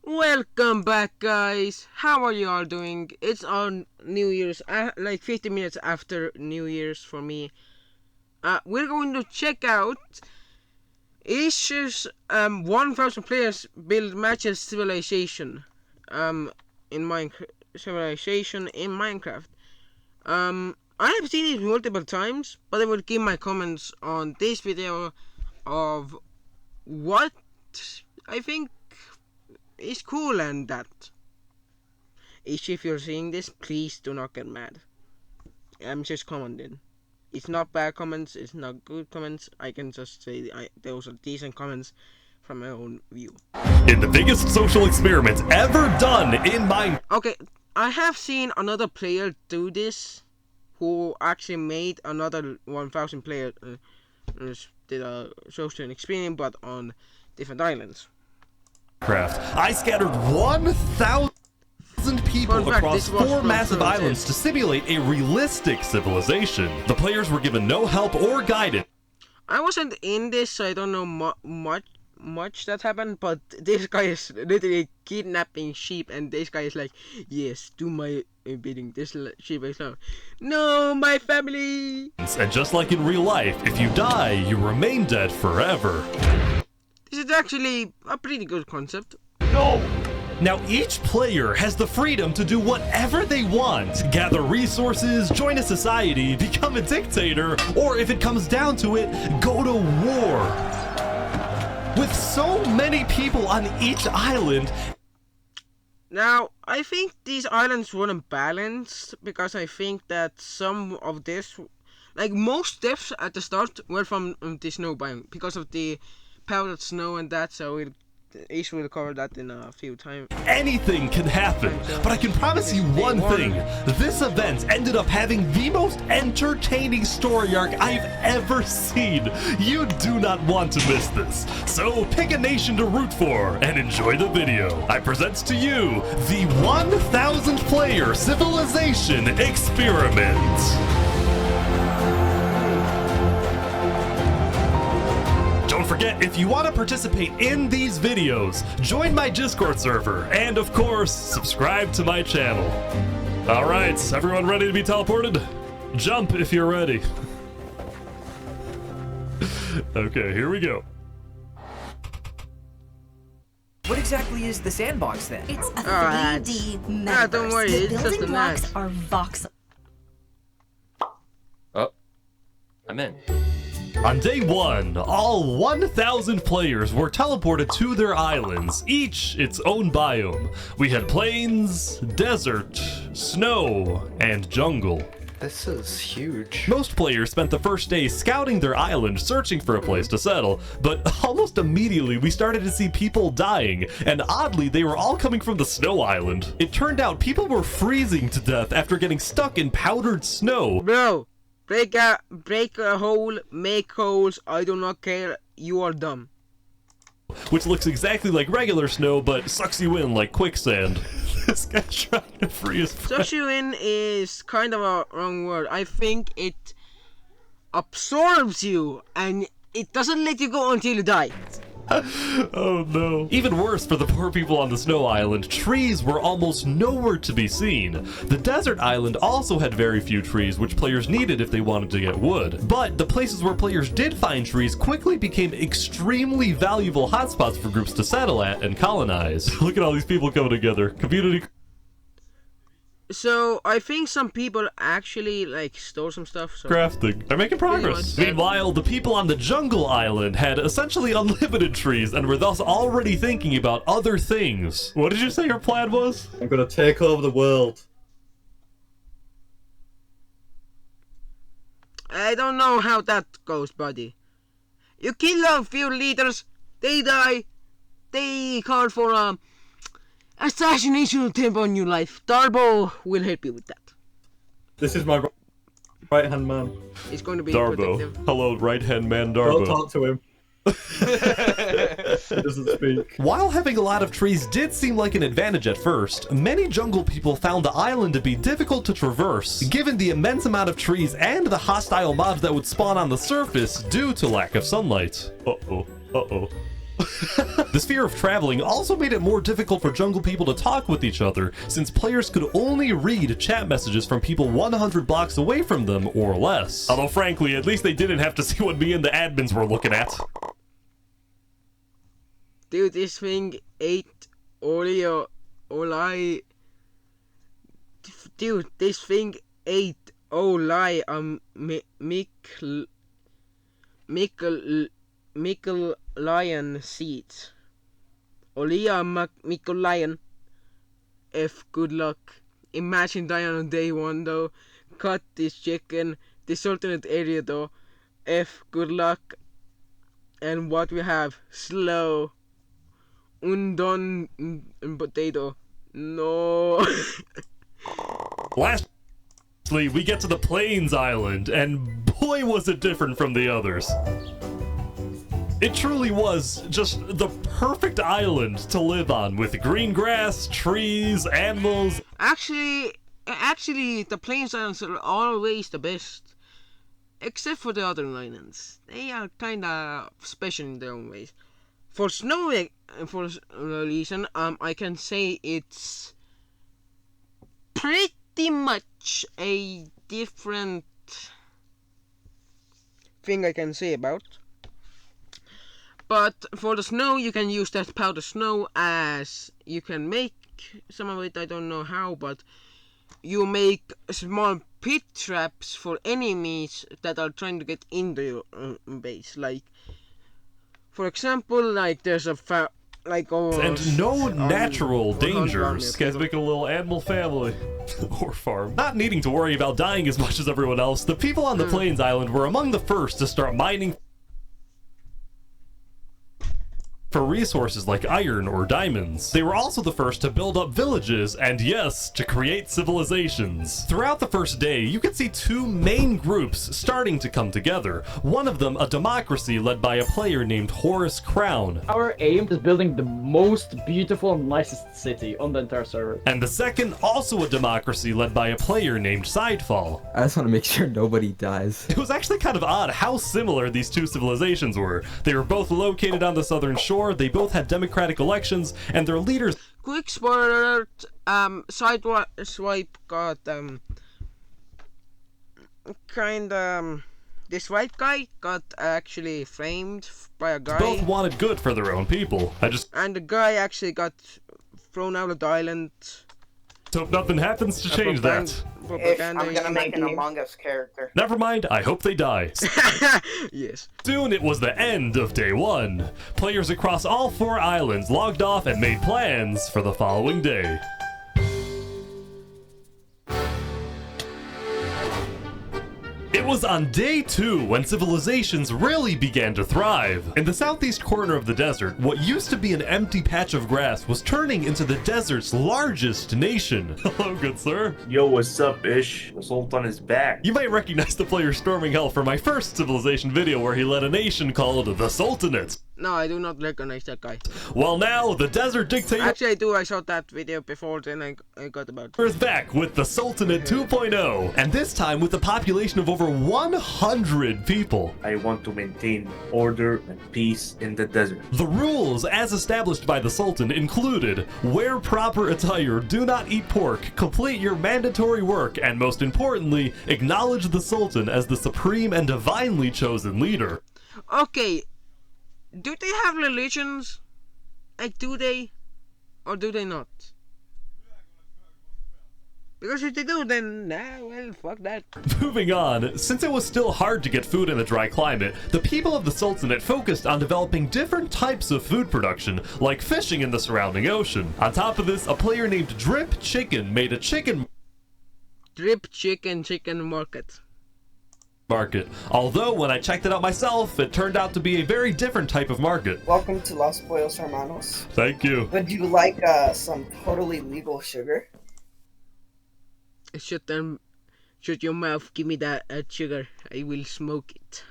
Welcome back, guys. How are you all doing? It's on New Year's, like 50 minutes after New Year's for me. We're going to check out Asia's 1,000 players build matches civilization in Minecraft. I have seen it multiple times, but I will give my comments on this video of what I think is cool and that. If you're seeing this, please do not get mad. I'm just commenting. It's not bad comments, it's not good comments. I can just say those are decent comments from my own view. In the biggest social experiment ever done in Minecraft. Okay, I have seen another player do this, who actually made another 1,000 player did a social experiment, but on different islands. I scattered 1,000 people across 4 massive islands to simulate a realistic civilization. The players were given no help or guidance. I wasn't in this, so I don't know much that happened, but this guy is literally kidnapping sheep, and this guy is like, yes, do my bidding. This sheep is like, no, my family. And just like in real life, if you die, you remain dead forever. This is actually a pretty good concept. No! Now each player has the freedom to do whatever they want. Gather resources, join a society, become a dictator, or if it comes down to it, go to war. With so many people on each island. Now, I think these islands weren't balanced, because I think that some of this, like most deaths at the start, were from the snow biome, because of the powdered snow and that, so Ace will cover that in a few times. Anything can happen, but I can promise you one thing. This event ended up having the most entertaining story arc I've ever seen. You do not want to miss this. So pick a nation to root for and enjoy the video. I present to you the 1,000 player civilization experiment. Don't forget, if you want to participate in these videos, join my Discord server, and of course, subscribe to my channel. Alright, everyone ready to be teleported? Jump if you're ready. Okay, here we go. What exactly is the sandbox then? It's a 3D metaverse. Don't worry, the it's just building a blocks match. are voxel. Oh, I'm in. On day 1, all 1,000 players were teleported to their islands, each its own biome. We had plains, desert, snow, and jungle. This is huge. Most players spent the first day scouting their island, searching for a place to settle, but almost immediately we started to see people dying, and oddly they were all coming from the snow island. It turned out people were freezing to death after getting stuck in powdered snow. Bro, break a hole, make holes, I do not care, you are dumb. Which looks exactly like regular snow, but sucks you in like quicksand. This guy's trying to free his friend. Sucks you in is kind of a wrong word. I think it absorbs you, and it doesn't let you go until you die. Oh no. Even worse for the poor people on the snow island, trees were almost nowhere to be seen. The desert island also had very few trees, which players needed if they wanted to get wood. But the places where players did find trees quickly became extremely valuable hotspots for groups to settle at and colonize. Look at all these people coming together. Community. So, I think some people actually, like, stole some stuff. So. Crafting. They're making progress. Meanwhile, the people on the jungle island had essentially unlimited trees and were thus already thinking about other things. What did you say your plan was? I'm gonna take over the world. I don't know how that goes, buddy. You kill a few leaders, they die, they call for assassination attempt on your life. Darbo will help you with that. This is my right-hand man. It's going to be Darbo. protective. Hello, right-hand man Don't Darbo. talk to him. He doesn't speak. While having a lot of trees did seem like an advantage at first, many jungle people found the island to be difficult to traverse, given the immense amount of trees and the hostile mobs that would spawn on the surface due to lack of sunlight. Uh-oh. Uh-oh. This fear of traveling also made it more difficult for jungle people to talk with each other, since players could only read chat messages from people 100 blocks away from them or less. Although frankly, at least they didn't have to see what me and the admins were looking at. Dude, this thing ate Oreo. Dude, this thing ate Oli Mickle Lion seeds. Olia Mickle Lion. F, good luck. Imagine dying on day one though. Cut this chicken. This alternate area though. F, good luck. And what we have? Slow. Undone potato. No. Lastly, we get to the Plains Island, and boy was it different from the others. It truly was just the perfect island to live on, with green grass, trees, animals. Actually, the Plains Islands are always the best. Except for the other islands. They are kinda special in their own ways. For snow reason, I can say it's pretty much a different thing I can say about. But for the snow, you can use that powder snow as you can make some of it. I don't know how, but you make small pit traps for enemies that are trying to get into your base. Like, for example, like there's a and no natural dangers. Guys making a little animal family. Or farm. Not needing to worry about dying as much as everyone else, the people on the Plains Island were among the first to start mining for resources like iron or diamonds. They were also the first to build up villages and, yes, to create civilizations. Throughout the first day, you could see two main groups starting to come together. One of them a democracy led by a player named Horace Crown. Our aim is building the most beautiful and nicest city on the entire server. And the second also a democracy led by a player named Sidefall. I just want to make sure nobody dies. It was actually kind of odd how similar these two civilizations were. They were both located on the southern shore, they both had democratic elections, and their leaders... Quick spoiler alert, Swipe got, this white guy got actually framed by a guy. Both wanted good for their own people. And the guy actually got thrown out of the island. Hope nothing happens to change that. If I'm gonna make an Among Us character. Never mind, I hope they die. Yes. Soon it was the end of day one. Players across all 4 islands logged off and made plans for the following day. It was on day 2 when civilizations really began to thrive. In the southeast corner of the desert, what used to be an empty patch of grass was turning into the desert's largest nation. Hello, good sir. Yo, what's up, Ish? The Sultan is back. You might recognize the player storming hell from my first civilization video where he led a nation called the Sultanate. No, I do not recognize that guy. Well, now the desert dictator... Actually, I do. I saw that video before, then I got about... ...is back with the Sultanate 2.0, and this time with a population of over 100 people. I want to maintain order and peace in the desert. The rules, as established by the Sultan, included wear proper attire, do not eat pork, complete your mandatory work, and most importantly, acknowledge the Sultan as the supreme and divinely chosen leader. Okay. Do they have religions? Like, do they? Or do they not? Because if they do, then, well, fuck that. Moving on, since it was still hard to get food in a dry climate, the people of the Sultanate focused on developing different types of food production, like fishing in the surrounding ocean. On top of this, a player named Drip Chicken made a chicken market. Although, when I checked it out myself, it turned out to be a very different type of market. Welcome to Los Pollos Hermanos. Thank you. Would you like some totally legal sugar? Shut your mouth, give me that sugar. I will smoke it.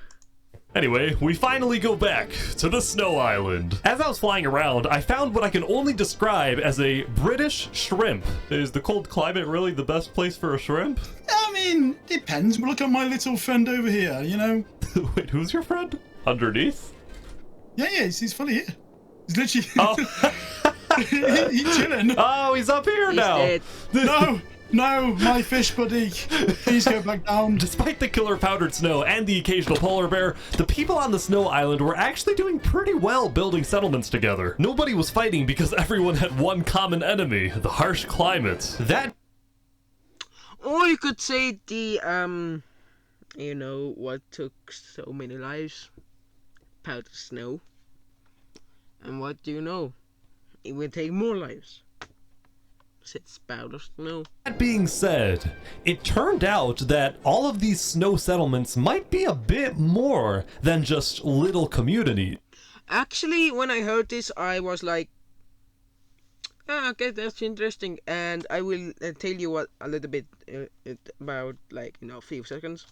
Anyway, we finally go back to the Snow Island. As I was flying around, I found what I can only describe as a British shrimp. Is the cold climate really the best place for a shrimp? I mean, depends. Look at my little friend over here, you know? Wait, who's your friend? Underneath? Yeah, he's fully here. He's literally. Oh. He's chilling. Oh, he's up here now. dead. No, my fish buddy. Please go back down. Despite the killer powdered snow and the occasional polar bear, the people on the snow island were actually doing pretty well building settlements together. Nobody was fighting because everyone had one common enemy, the harsh climate. Or you could say the, you know, what took so many lives? Powdered snow. And what do you know? It will take more lives. It's powdered snow. That being said, it turned out that all of these snow settlements might be a bit more than just little community. Actually, when I heard this, I was like, okay, that's interesting, and I will tell you what a little bit about, like, a few seconds.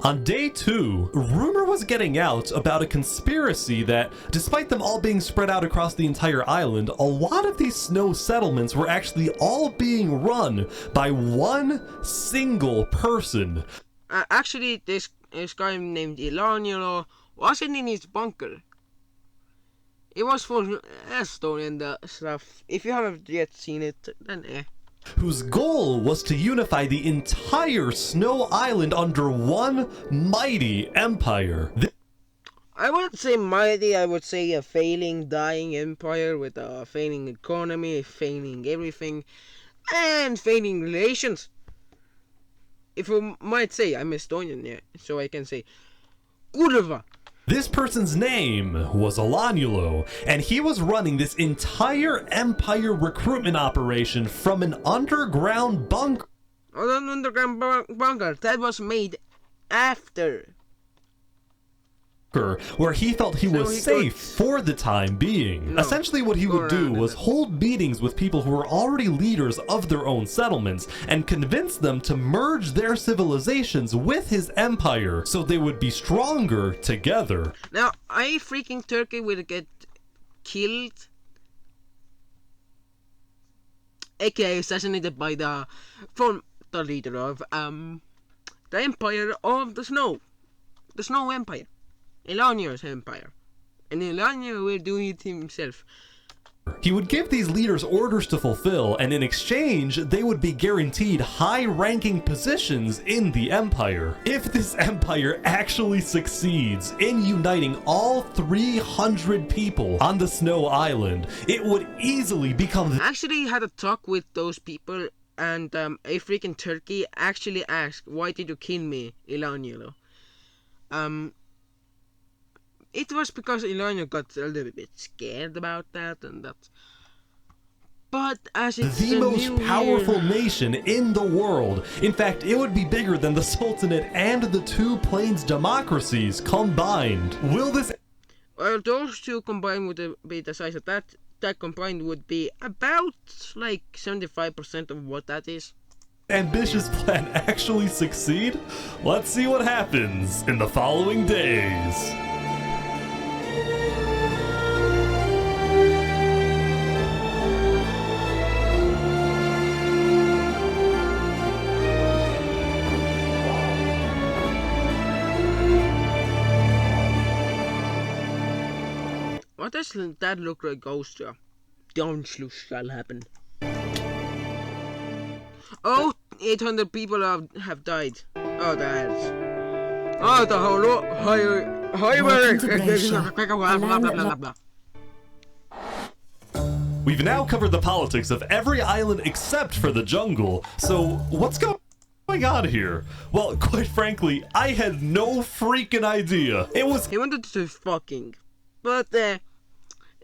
On day 2, rumor was getting out about a conspiracy that, despite them all being spread out across the entire island, a lot of these snow settlements were actually all being run by one single person. Actually, this guy named Elaniolo wasn't in his bunker. It was for Stone and stuff. If you haven't yet seen it, then Whose goal was to unify the entire snow island under one mighty empire. I wouldn't say mighty, I would say a failing, dying empire with a failing economy, failing everything, and failing relations. If you might say, I'm Estonian, yeah, so I can say, kurva. This person's name was Alanulo, and he was running this entire empire recruitment operation from an underground bunker. An underground bunker that was made after. Where he felt he was safe for the time being. Essentially what he would do was hold meetings with people who were already leaders of their own settlements and convince them to merge their civilizations with his empire so they would be stronger together. Now, I freaking Turkey will get killed, aka assassinated by the leader of the Empire of the Snow Empire. Elanior's empire. And Elanior will do it himself. He would give these leaders orders to fulfill, and in exchange, they would be guaranteed high-ranking positions in the empire. If this empire actually succeeds in uniting all 300 people on the Snow Island, it would easily become... I actually had a talk with those people, and a freaking Turkey actually asked, why did you kill me, Elanior? It was because Elanior got a little bit scared about that and that. But as it's the most powerful nation in the world. In fact, it would be bigger than the Sultanate and the two Plains democracies combined. Will this... Well, those two combined would be the size of that combined would be about like 75% of what that is. Ambitious plan actually succeed? Let's see what happens in the following days. What does that look like goes to? The Anschluss shall happen. Oh, 800 people have died. Oh, that's... Oh, the whole... We've now covered the politics of every island except for the jungle, so what's going on here? Well, quite frankly, I had no freaking idea. It was... He wanted to fucking... But,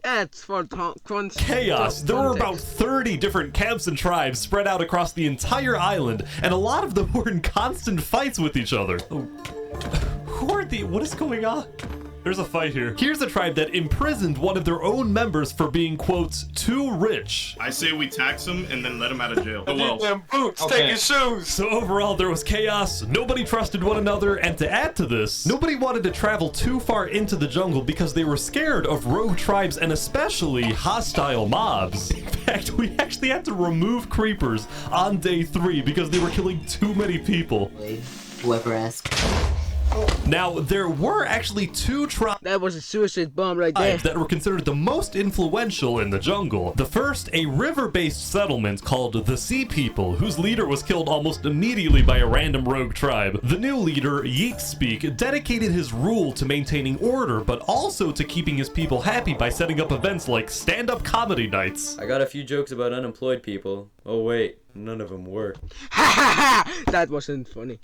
that's for chaos. There were about 30 different camps and tribes spread out across the entire island, and a lot of them were in constant fights with each other. Oh. Who are the... What is going on? There's a fight here. Here's a tribe that imprisoned one of their own members for being, quote, too rich. I say we tax him and then let him out of jail. Oh, well. Them boots, take his shoes. So overall, there was chaos, nobody trusted one another, and to add to this, nobody wanted to travel too far into the jungle because they were scared of rogue tribes and especially hostile mobs. In fact, we actually had to remove creepers on day 3 because they were killing too many people. Whoever asks. Now, there were actually two tribes That was a suicide bomb right there. that were considered the most influential in the jungle. The first, a river-based settlement called the Sea People, whose leader was killed almost immediately by a random rogue tribe. The new leader, Yeatspeak, dedicated his rule to maintaining order, but also to keeping his people happy by setting up events like stand-up comedy nights. I got a few jokes about unemployed people. Oh wait, none of them work. Ha ha ha! That wasn't funny.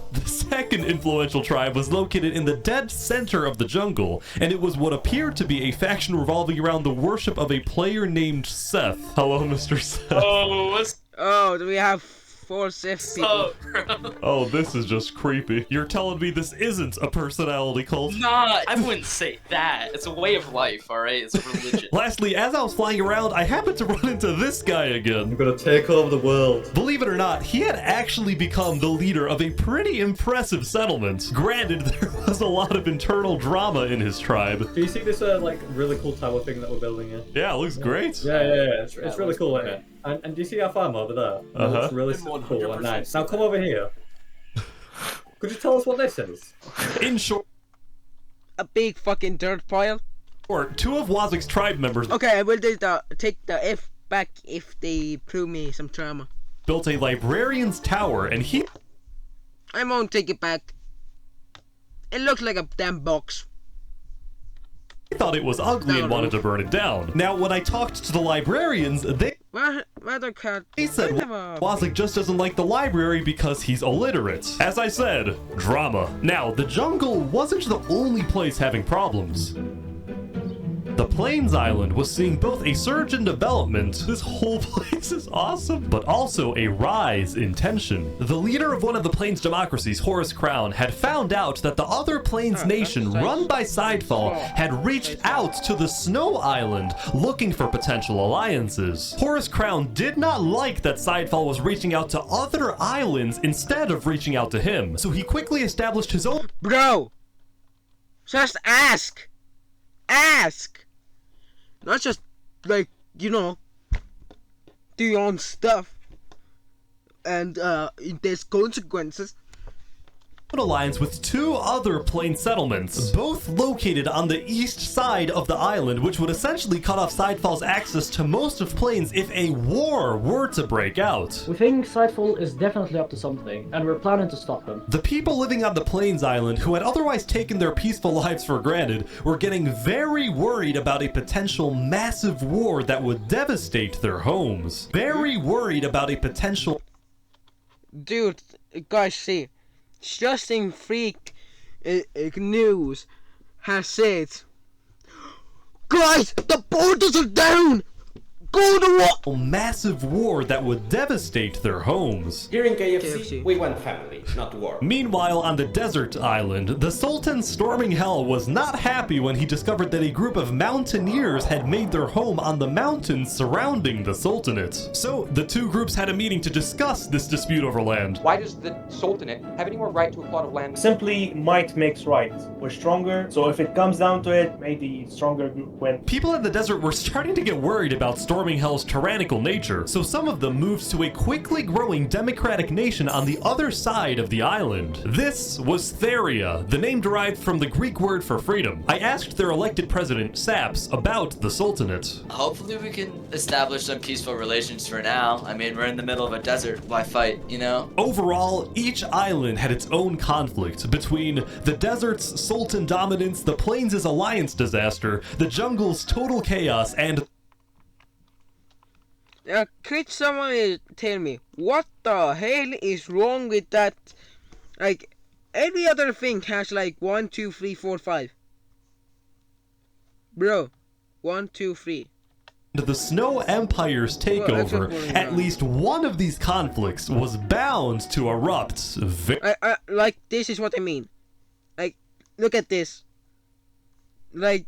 The second influential tribe was located in the dead center of the jungle, and it was what appeared to be a faction revolving around the worship of a player named Seth. Hello, Mr. Seth. Oh, what's Oh, do we have 4 Sith people? up, bro? Oh, this is just creepy. You're telling me this isn't a personality cult? Nah, I wouldn't say that. It's a way of life, alright? It's a religion. Lastly, as I was flying around, I happened to run into this guy again. I'm gonna take over the world. Believe it or not, he had actually become the leader of a pretty impressive settlement. Granted, there was a lot of internal drama in his tribe. Do you see this like really cool tower thing that we're building here? Yeah, it looks great. Yeah. It's really cool, isn't it? And do you see our farm over there? It's really cool and nice. Now come over here. Could you tell us what this is? In short, A big fucking dirt pile. two of Wazik's tribe members Okay, I will take the F back if they prove me some trauma. built a librarian's tower, and he I won't take it back. It looks like a damn box. thought it was ugly and wanted to burn it down. Now, when I talked to the librarians, they said Wazik just doesn't like the library because he's illiterate. As I said, drama. Now, the jungle wasn't the only place having problems. The Plains Island was seeing both a surge in development, this whole place is awesome, but also a rise in tension. The leader of one of the Plains democracies, Horus Crown, had found out that the other Plains nation run by Sidefall had reached out to the Snow Island looking for potential alliances. Horus Crown did not like that Sidefall was reaching out to other islands instead of reaching out to him, so he quickly established his own— Bro! Just ask! Ask! Not just, like, you know, do your own stuff. And, there's consequences. alliance with two other Plains settlements, both located on the east side of the island, which would essentially cut off Sidefall's access to most of Plains if a war were to break out. We think Sidefall is definitely up to something, and we're planning to stop him. The people living on the Plains Island, who had otherwise taken their peaceful lives for granted, were getting very worried about a potential massive war that would devastate their homes. Very worried about a potential— Dude, guys, see. Justin Freak News has said, guys, the borders are down! Go to war! massive war that would devastate their homes. Here in KFC, we want family, not war. Meanwhile, on the desert island, the Sultan storming hell was not happy when he discovered that a group of mountaineers had made their home on the mountains surrounding the Sultanate. So, the two groups had a meeting to discuss this dispute over land. Why does the Sultanate have any more right to a plot of land? Simply, might makes right. We're stronger, so if it comes down to it, may the stronger group win. People in the desert were starting to get worried about storming hell's tyrannical nature, so some of them moved to a quickly growing democratic nation on the other side of the island. This was Theria, the name derived from the Greek word for freedom. I asked their elected president, Saps, about the Sultanate. Hopefully we can establish some peaceful relations for now. I mean, we're in the middle of a desert. Why fight, you know? Overall, each island had its own conflict between the desert's sultan dominance, the plains' alliance disaster, the jungle's total chaos, and— could someone tell me, what the hell is wrong with that? Like, every other thing has like 1, 2, 3, 4, 5. Bro, 1, 2, 3. The Snow Empire's takeover, at least one of these conflicts was bound to erupt. Like, this is what I mean. Like, look at this. Like,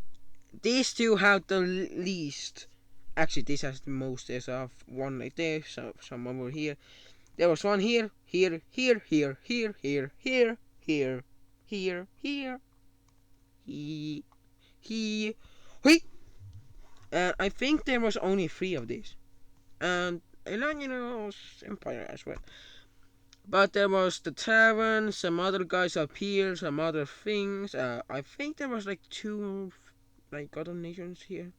these two have the least. Actually, this has the most. There's one right there, some over here. There was one here, here, here, here, here, here, here, here, here, here. Wait! And I think there was only 3 of these. And Elaninos Empire as well. But there was the tavern, some other guys up here, some other things. I think there was like 2 like other nations here.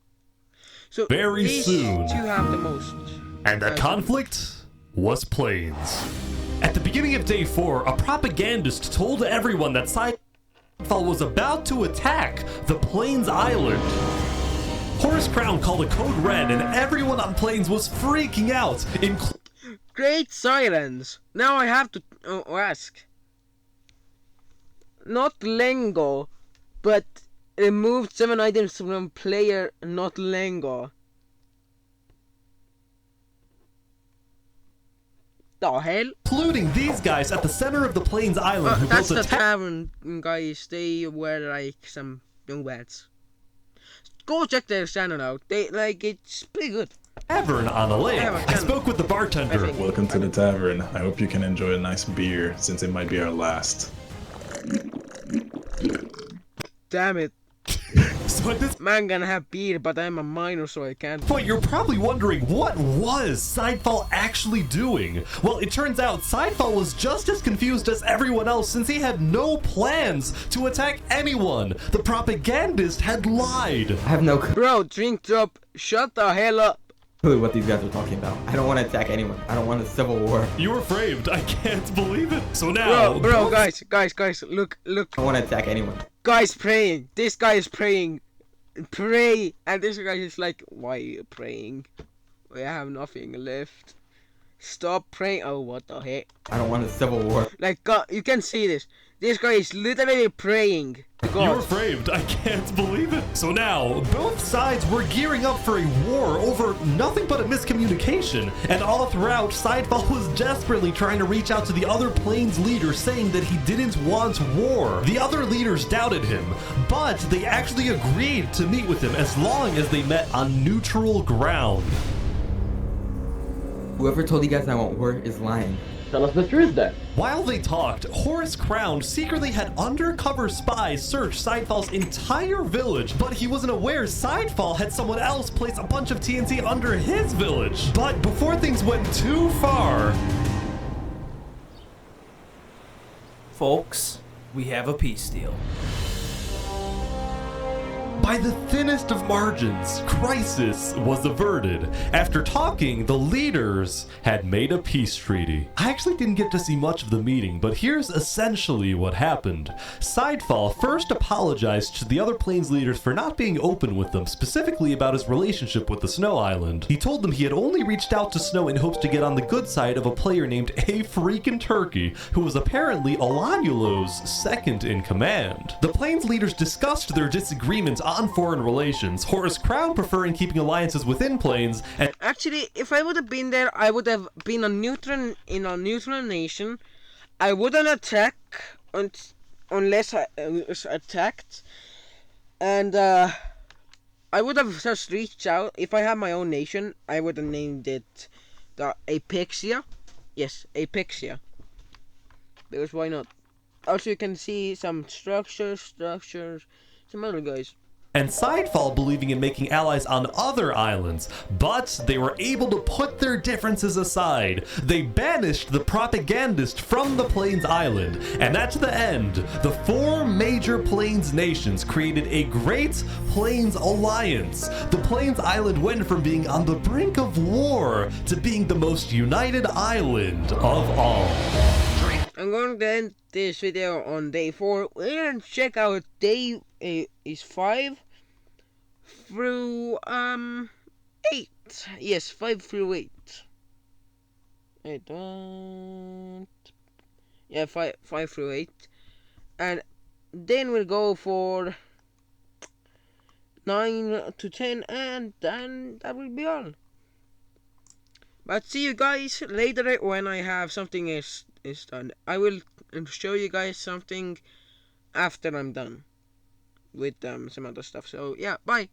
So Very these soon. 2 have the most. And the conflict was Plains. At the beginning of day 4, a propagandist told everyone that Sidefall was about to attack the Plains Island. Horace Crown called a code red and everyone on Plains was freaking out, Great silence. Now I have to ask. Not Lengo, but removed 7 items from player, not Lengo. The hell? including these guys at the center of the Plains Island who that's built the tavern guys. They were like some young bats. Go check their channel out. They like it's pretty good. Tavern on a lake. I spoke with the bartender. Welcome to the tavern. I hope you can enjoy a nice beer since it might be our last. Damn it. So this man gonna have beer, but I'm a minor, so I can't. But you're probably wondering, what was Sidefall actually doing? Well, it turns out Sidefall was just as confused as everyone else since he had no plans to attack anyone. The propagandist had lied. I have no Bro, drink drop, shut the hell up. clue what these guys are talking about. I don't want to attack anyone. I don't want a civil war. You were framed. I can't believe it. So now... Bro, guys, look. I don't want to attack anyone. Guy's praying. This guy is praying. Pray. And this guy is like, why are you praying? We have nothing left. Stop praying. Oh, what the heck? I don't want a civil war. Like, God, you can see this. This guy is literally praying to God. You were framed. I can't believe it. So now, both sides were gearing up for a war over nothing but a miscommunication. And all throughout, Sidefall was desperately trying to reach out to the other Plains leaders saying that he didn't want war. The other leaders doubted him, but they actually agreed to meet with him as long as they met on neutral ground. Whoever told you guys I want war is lying. Tell us the truth then. While they talked, Horace Crown secretly had undercover spies search Sidefall's entire village, but he wasn't aware Sidefall had someone else place a bunch of TNT under his village. But before things went too far... Folks, we have a peace deal. By the thinnest of margins, crisis was averted. After talking, the leaders had made a peace treaty. I actually didn't get to see much of the meeting, but here's essentially what happened. Sidefall first apologized to the other Plains leaders for not being open with them, specifically about his relationship with the Snow Island. He told them he had only reached out to Snow in hopes to get on the good side of a player named A Freakin' Turkey, who was apparently Olanulo's second in command. The Plains leaders discussed their disagreements on foreign relations, Horace Crown preferring keeping alliances within Plains, and actually, if I would have been there, I would have been in a neutral nation. I wouldn't attack unless I was attacked, and I would have just reached out. If I had my own nation, I would have named it the Apexia. Yes, Apexia. Because why not? Also, you can see some structures, some other guys. And Sidefall believing in making allies on other islands, but they were able to put their differences aside. They banished the propagandist from the Plains Island, and at the end, the 4 major Plains nations created a Great Plains Alliance. The Plains Island went from being on the brink of war to being the most united island of all. I'm going to end this video on day 4. We're going to check out day is 5 through 8. Yes, 5 through 8. I don't. Yeah, 5 through 8, and then we'll go for 9 to 10, and then that will be all. But see you guys later when I have something is done. I will show you guys something after I'm done with some other stuff. So yeah, bye.